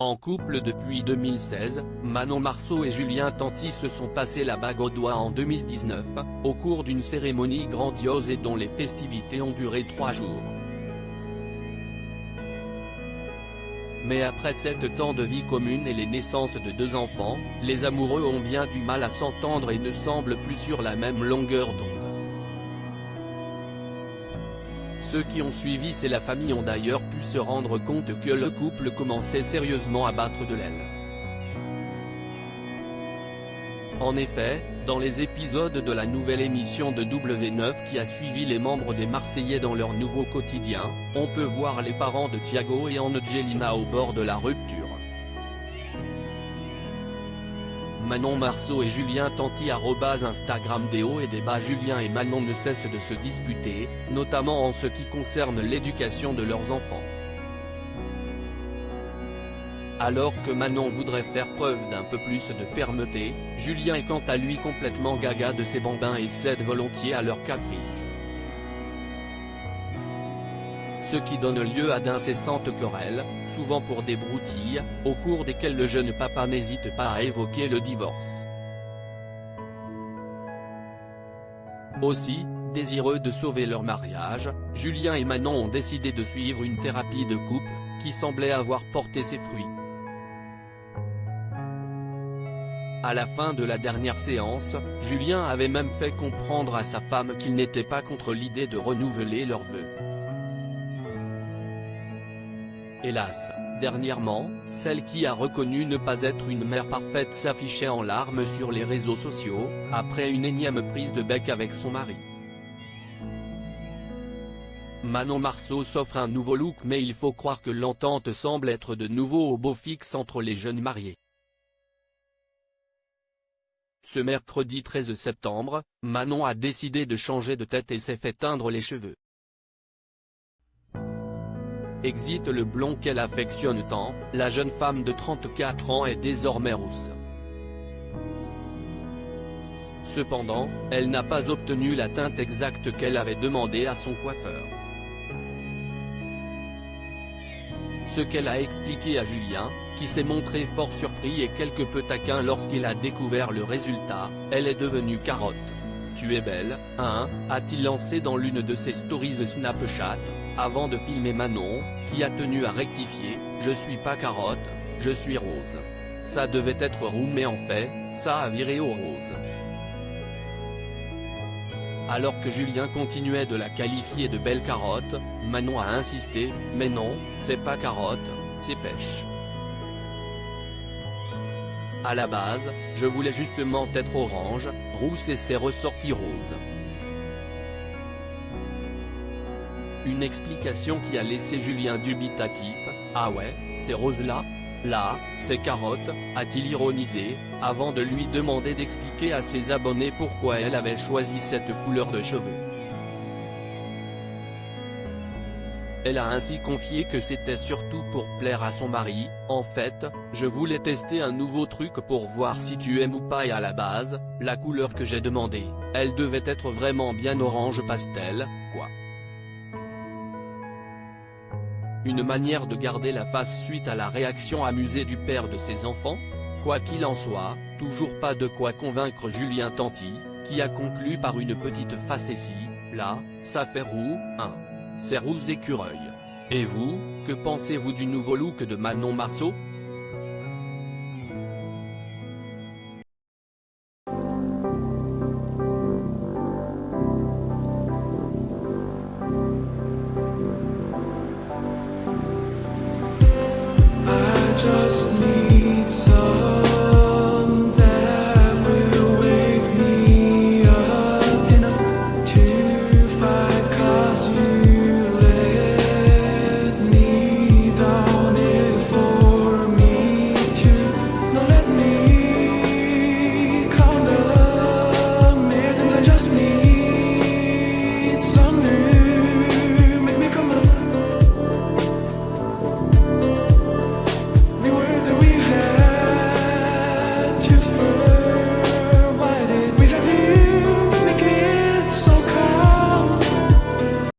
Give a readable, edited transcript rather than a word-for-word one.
En couple depuis 2016, Manon Marceau et Julien Tanti se sont passé la bague au doigt en 2019, au cours d'une cérémonie grandiose et dont les festivités ont duré 3 jours. Mais après 7 ans de vie commune et les naissances de 2 enfants, les amoureux ont bien du mal à s'entendre et ne semblent plus sur la même longueur d'onde. Ceux qui ont suivi la famille ont d'ailleurs pu se rendre compte que le couple commençait sérieusement à battre de l'aile. En effet, dans les épisodes de la nouvelle émission de W9 qui a suivi les membres des Marseillais dans leur nouveau quotidien, on peut voir les parents de Thiago et Angelina au bord de la rupture. Manon Marceau et Julien Tanti @Instagram des hauts et des bas. Julien et Manon ne cessent de se disputer, notamment en ce qui concerne l'éducation de leurs enfants. Alors que Manon voudrait faire preuve d'un peu plus de fermeté, Julien est quant à lui complètement gaga de ses bambins et cède volontiers à leurs caprices. Ce qui donne lieu à d'incessantes querelles, souvent pour des broutilles, au cours desquelles le jeune papa n'hésite pas à évoquer le divorce. Aussi, désireux de sauver leur mariage, Julien et Manon ont décidé de suivre une thérapie de couple, qui semblait avoir porté ses fruits. À la fin de la dernière séance, Julien avait même fait comprendre à sa femme qu'il n'était pas contre l'idée de renouveler leurs vœux. Hélas, dernièrement, celle qui a reconnu ne pas être une mère parfaite s'affichait en larmes sur les réseaux sociaux, après une énième prise de bec avec son mari. Manon Marceau s'offre un nouveau look, mais il faut croire que l'entente semble être de nouveau au beau fixe entre les jeunes mariés. Ce mercredi 13 septembre, Manon a décidé de changer de tête et s'est fait teindre les cheveux. Exit le blond qu'elle affectionne tant, la jeune femme de 34 ans est désormais rousse. Cependant, elle n'a pas obtenu la teinte exacte qu'elle avait demandé à son coiffeur. Ce qu'elle a expliqué à Julien, qui s'est montré fort surpris et quelque peu taquin lorsqu'il a découvert le résultat, elle est devenue carotte. « Tu es belle, hein ?» a-t-il lancé dans l'une de ses stories Snapchat, avant de filmer Manon, qui a tenu à rectifier « Je suis pas carotte, je suis rose. Ça devait être roux mais en fait, ça a viré au rose. » Alors que Julien continuait de la qualifier de belle carotte, Manon a insisté « Mais non, c'est pas carotte, c'est pêche. À la base, je voulais justement être orange, rousse et c'est ressorti rose. » Une explication qui a laissé Julien dubitatif. « Ah ouais, c'est rose là ? Là, c'est carotte ?» a-t-il ironisé, avant de lui demander d'expliquer à ses abonnés pourquoi elle avait choisi cette couleur de cheveux. Elle a ainsi confié que c'était surtout pour plaire à son mari. « En fait, je voulais tester un nouveau truc pour voir si tu aimes ou pas et à la base, la couleur que j'ai demandée, elle devait être vraiment bien orange pastel, quoi. » Une manière de garder la face suite à la réaction amusée du père de ses enfants. Quoi qu'il en soit, toujours pas de quoi convaincre Julien Tanti, qui a conclu par une petite facétie. « Là, ça fait roux, hein. C'est rouge écureuil. Et vous, que pensez-vous du nouveau look de Manon Marceau ?